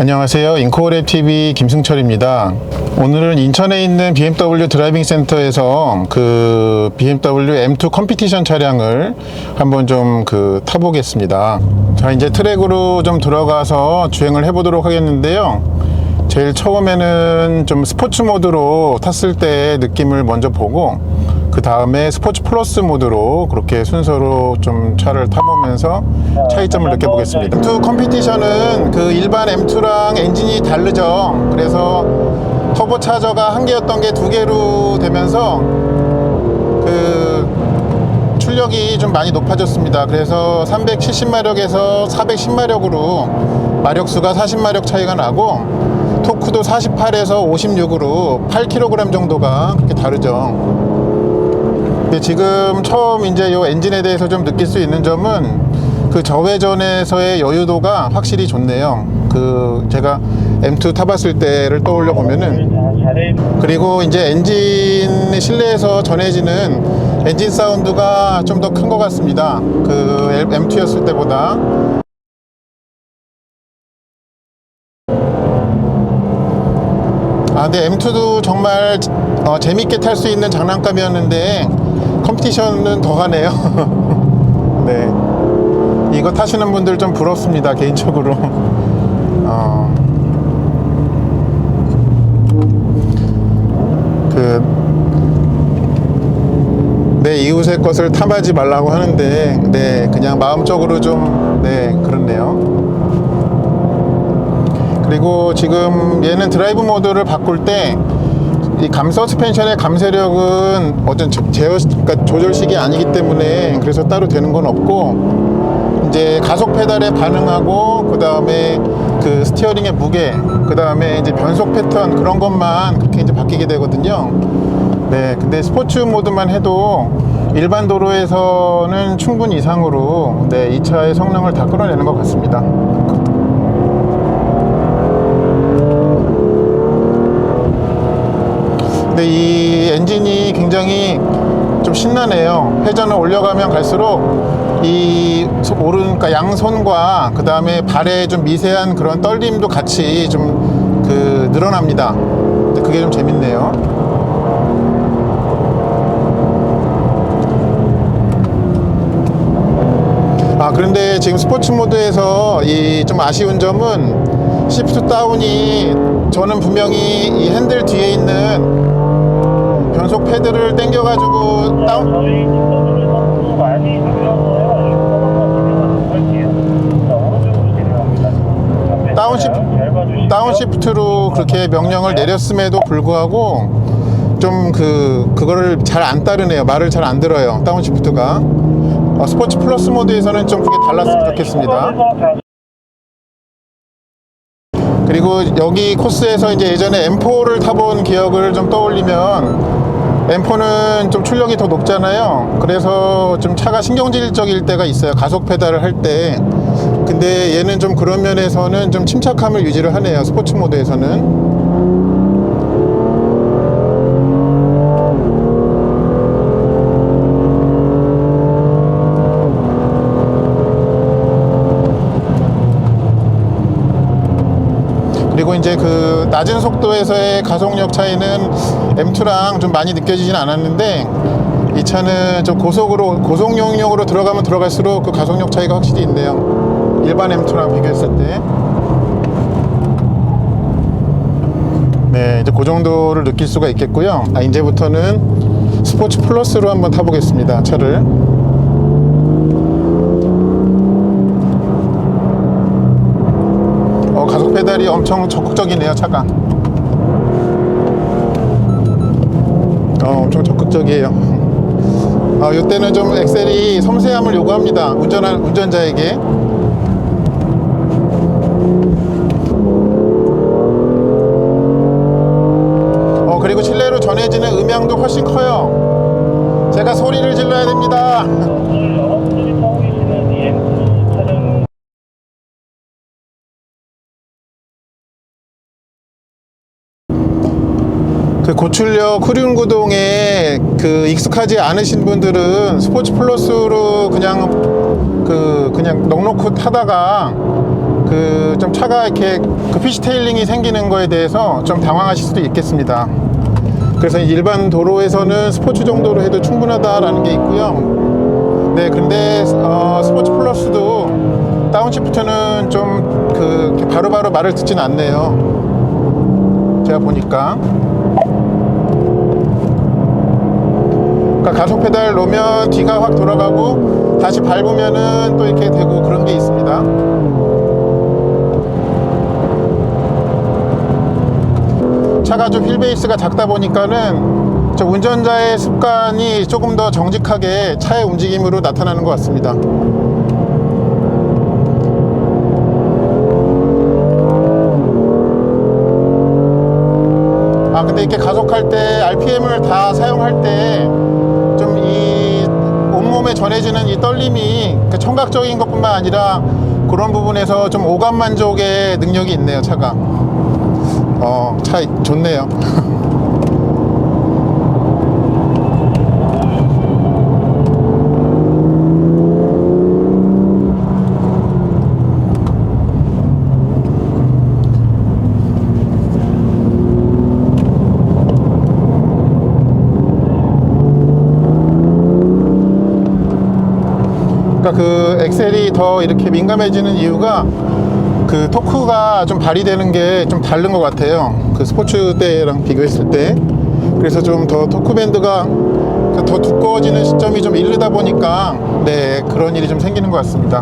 안녕하세요. 인코랩TV 김승철입니다. 오늘은 인천에 있는 BMW 드라이빙 센터에서 그 BMW M2 컴피티션 차량을 한번 좀 타보겠습니다. 자, 이제 트랙으로 좀 들어가서 주행을 해보도록 하겠는데요. 제일 처음에는 좀 스포츠 모드로 탔을 때 느낌을 먼저 보고, 그 다음에 스포츠 플러스 모드로 그렇게 순서로 좀 차를 타보면서 차이점을 느껴보겠습니다. M2 컴피티션은 그 일반 M2랑 엔진이 다르죠. 그래서 터보 차저가 한 개였던 게 두 개로 되면서 그 출력이 좀 많이 높아졌습니다. 그래서 370마력에서 410마력으로 마력수가 40마력 차이가 나고, 토크도 48에서 56으로 8kg 정도가 그렇게 다르죠. 지금 처음 이제 이 엔진에 대해서 좀 느낄 수 있는 점은 그 저회전에서의 여유도가 확실히 좋네요. 그 제가 M2 타봤을 때를 떠올려 보면은, 그리고 이제 엔진 실내에서 전해지는 엔진 사운드가 좀 더 큰 것 같습니다. 그 M2였을 때보다. 근데 M2도 정말 재밌게 탈 수 있는 장난감이었는데 컴피티션은 더 하네요. 네, 이거 타시는 분들 좀 부럽습니다, 개인적으로. 내 이웃의 것을 탐하지 말라고 하는데, 네, 그냥 마음적으로 좀, 네, 그렇네요. 그리고 지금 얘는 드라이브 모드를 바꿀 때 이 감 서스펜션의 감쇄력은 어떤 그러니까 조절식이 아니기 때문에 그래서 따로 되는 건 없고, 이제 가속 페달에 반응하고, 그 다음에 그 스티어링의 무게, 그 다음에 이제 변속 패턴, 그런 것만 그렇게 이제 바뀌게 되거든요. 네, 근데 스포츠 모드만 해도 일반 도로에서는 충분 이상으로, 네, 이 차의 성능을 다 끌어내는 것 같습니다. 근데 이 엔진이 굉장히 좀 신나네요. 회전을 올려가면 갈수록 이 그러니까 양손과 그 다음에 발에 좀 미세한 그런 떨림도 같이 좀 늘어납니다. 그게 좀 재밌네요. 그런데 지금 스포츠 모드에서 이 좀 아쉬운 점은 시프트 다운이, 저는 분명히 이 핸들 뒤에 있는 변속 패드를 당겨가지고 저희 직선으로 많이 늘려서요. 다운 시프트로 그렇게 명령을 내렸음에도 불구하고 좀 그거를 잘 안 따르네요. 말을 잘 안 들어요, 다운 시프트가. 스포츠 플러스 모드에서는 좀 그게 달랐으면 좋겠습니다. 그리고 여기 코스에서 이제 예전에 M4를 타본 기억을 좀 떠올리면, M4는 좀 출력이 더 높잖아요. 그래서 좀 차가 신경질적일 때가 있어요, 가속 페달을 할 때. 근데 얘는 좀 그런 면에서는 좀 침착함을 유지를 하네요, 스포츠 모드에서는. 그리고 이제 그 낮은 속도에서의 가속력 차이는 M2랑 좀 많이 느껴지진 않았는데, 이 차는 좀 고속용력으로 들어가면 들어갈수록 그 가속력 차이가 확실히 있네요, 일반 M2랑 비교했을 때. 네, 이제 그 정도를 느낄 수가 있겠고요. 이제부터는 스포츠 플러스로 한번 타보겠습니다, 차를. 가속 페달이 엄청 적극적이네요, 차가. 엄청 적극적이에요. 이때는 좀 엑셀이 섬세함을 요구합니다, 운전자에게. 그리고 실내로 전해지는 음향도 훨씬 커요. 제가 소리를 질러야 됩니다. 여러분들이 타고 계시는 이 M2 차량, 그 고출력 후륜구동에 익숙하지 않으신 분들은 스포츠 플러스로 그냥 넉넉히 타다가 그 좀 차가 이렇게 그 피시테일링이 생기는 거에 대해서 좀 당황하실 수도 있겠습니다. 그래서 일반 도로에서는 스포츠 정도로 해도 충분하다라는 게 있고요. 네, 근데 스포츠 플러스도 다운시프트는 좀 그 바로바로 말을 듣진 않네요. 제가 보니까. 그러니까 가속 페달 놓으면 뒤가 확 돌아가고 다시 밟으면은 또 이렇게 되고 그런 게 있습니다. 차가 좀 휠베이스가 작다 보니까는 저 운전자의 습관이 조금 더 정직하게 차의 움직임으로 나타나는 것 같습니다. 근데 이렇게 가속할 때 RPM을 다 사용할 때 좀 이 온몸에 전해지는 이 떨림이 청각적인 것뿐만 아니라 그런 부분에서 좀 오감 만족의 능력이 있네요. 차가 차 좋네요. 그러니까 그 엑셀이 더 이렇게 민감해지는 이유가 그 토크가 좀 발휘되는 게 좀 다른 것 같아요. 그 스포츠 때랑 비교했을 때. 그래서 좀 더 토크 밴드가 더 두꺼워지는 시점이 좀 이르다 보니까 네, 그런 일이 좀 생기는 것 같습니다.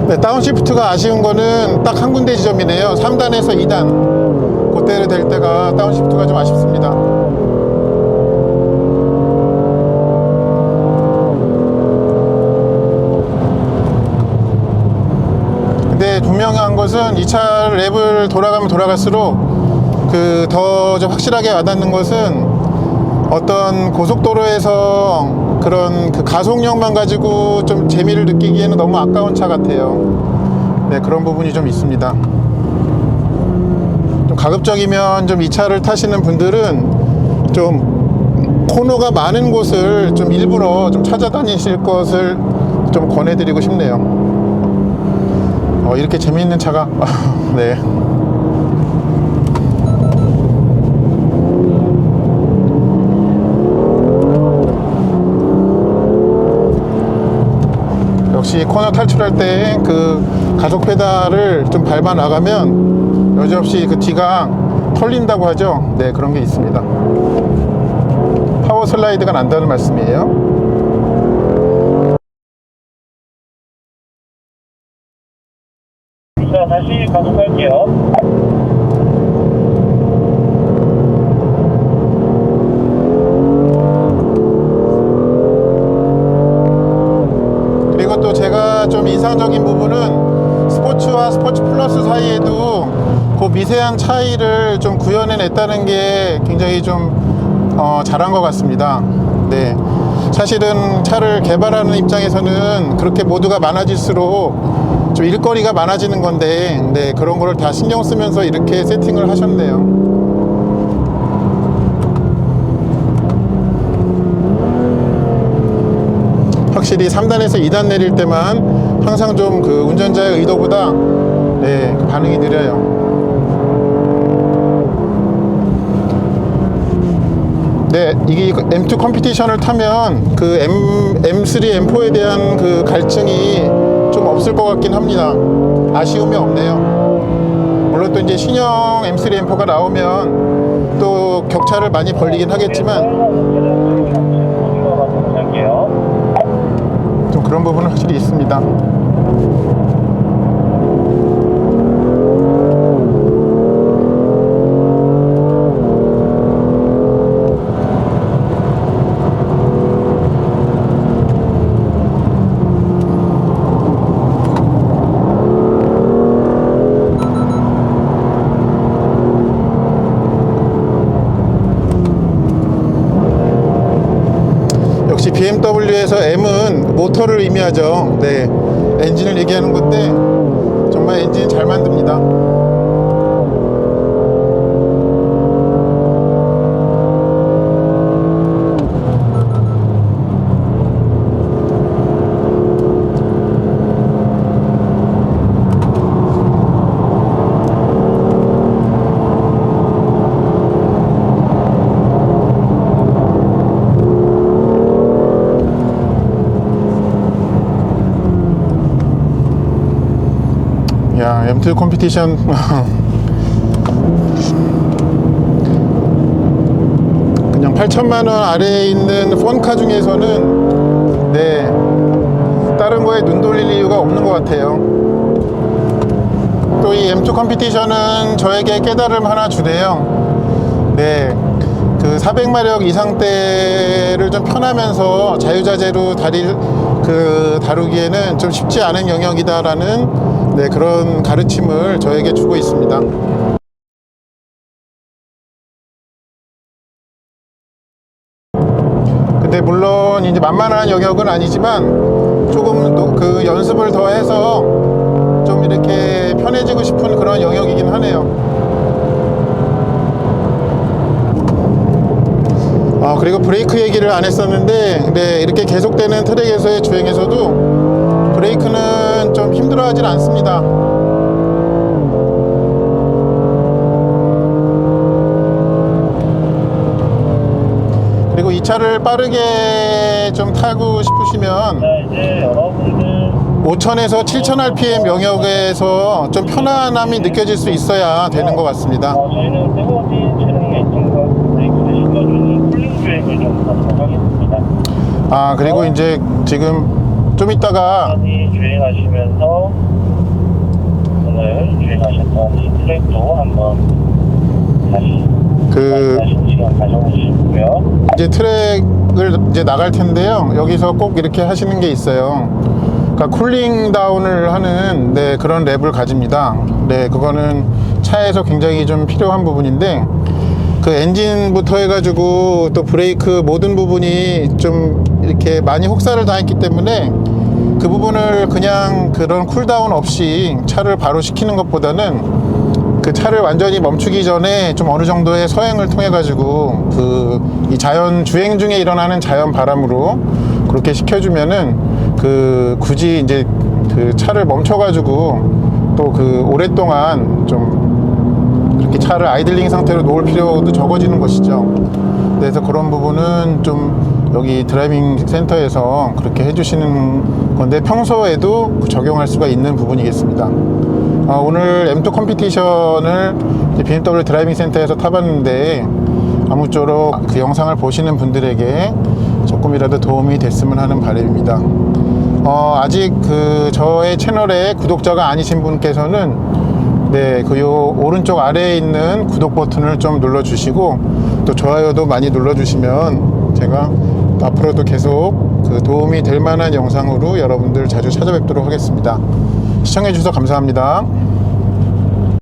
네, 다운시프트가 아쉬운 거는 딱 한 군데 지점이네요. 3단에서 2단 그때를 될 때가 다운시프트가 좀 아쉽습니다. 근데 분명한 것은 이 차 랩을 돌아가면 돌아갈수록 그 더 좀 확실하게 와닿는 것은 어떤 고속도로에서 그런 그 가속력만 가지고 좀 재미를 느끼기에는 너무 아까운 차 같아요. 네, 그런 부분이 좀 있습니다. 좀 가급적이면 좀 이 차를 타시는 분들은 좀 코너가 많은 곳을 좀 일부러 좀 찾아다니실 것을 좀 권해드리고 싶네요. 이렇게 재미있는 차가 네. 역시 코너 탈출할 때 그 가속 페달을 좀 밟아 나가면 여지없이 그 뒤가 털린다고 하죠. 네, 그런 게 있습니다. 파워 슬라이드가 난다는 말씀이에요. 자, 다시 가속할게요. 그리고 또 제가 좀 인상적인 부분은 스포츠와 스포츠 플러스 사이에도 그 미세한 차이를 좀 구현해냈다는 게 굉장히 좀 잘한 것 같습니다. 네, 사실은 차를 개발하는 입장에서는 그렇게 모두가 많아질수록 좀 일거리가 많아지는 건데 네, 그런 거를 다 신경 쓰면서 이렇게 세팅을 하셨네요. 확실히 3단에서 2단 내릴 때만 항상 좀 그 운전자의 의도보다 네, 반응이 느려요. 네, 이게 M2 컴피티션을 타면 그 M3, M4에 대한 그 갈증이 좀 없을 것 같긴 합니다. 아쉬움이 없네요. 물론 또 이제 신형 M3, M4가 나오면 또 격차를 많이 벌리긴 하겠지만 좀 그런 부분은 확실히 있습니다. 역시 BMW에서 M은 모터를 의미하죠. 네, 엔진을 얘기하는 건데 정말 엔진 잘 만듭니다. 야, M2 컴피티션 그냥 8천만원 아래에 있는 폰카 중에서는 네, 다른 거에 눈 돌릴 이유가 없는 것 같아요. 또 이 M2 컴피티션은 저에게 깨달음 하나 주네요. 네, 그 400마력 이상대를 좀 편하면서 자유자재로 다루기에는 좀 쉽지 않은 영역이다라는 네, 그런 가르침을 저에게 주고 있습니다. 근데 물론 이제 만만한 영역은 아니지만 조금 그 연습을 더 해서 좀 이렇게 편해지고 싶은 그런 영역이긴 하네요. 그리고 브레이크 얘기를 안 했었는데, 네, 이렇게 계속되는 트랙에서의 주행에서도 브레이크는 좀 힘들어하진 않습니다. 그리고 이 차를 빠르게 좀 타고 싶으시면 자, 이제 여러분들 5000에서 7000rpm 영역에서 좀 편안함이 느껴질 수 있어야 되는 것 같습니다. 저희는 세워진 차량의 엔진과 브레이크를 실어주는 쿨링 주행을 좀 하도록 하겠습니다. 그리고 이제 지금 좀 이따가 천천히 주행하시면서 오늘 주행하셨던 이 트랙도 한번 다시 하신 시간 가져오시고요. 이제 트랙을 이제 나갈 텐데요. 여기서 꼭 이렇게 하시는 게 있어요. 그러니까 쿨링 다운을 하는 네, 그런 랩을 가집니다. 네, 그거는 차에서 굉장히 좀 필요한 부분인데 그 엔진부터 해가지고 또 브레이크 모든 부분이 좀 이렇게 많이 혹사를 당했기 때문에 그 부분을 그냥 그런 쿨다운 없이 차를 바로 시키는 것보다는 그 차를 완전히 멈추기 전에 좀 어느 정도의 서행을 통해 가지고 이 자연 주행 중에 일어나는 자연 바람으로 그렇게 시켜주면은 굳이 이제 그 차를 멈춰 가지고 또 오랫동안 좀 그렇게 차를 아이들링 상태로 놓을 필요도 적어지는 것이죠. 그래서 그런 부분은 좀 여기 드라이빙 센터에서 그렇게 해주시는 건데 평소에도 적용할 수가 있는 부분이겠습니다. 오늘 M2 컴피티션을 BMW 드라이빙 센터에서 타봤는데 아무쪼록 그 영상을 보시는 분들에게 조금이라도 도움이 됐으면 하는 바람입니다. 아직 저의 채널에 구독자가 아니신 분께서는 네, 요 오른쪽 아래에 있는 구독 버튼을 좀 눌러주시고 또 좋아요도 많이 눌러주시면 제가 앞으로도 계속 도움이 될 만한 영상으로 여러분들 자주 찾아뵙도록 하겠습니다. 시청해 주셔서 감사합니다.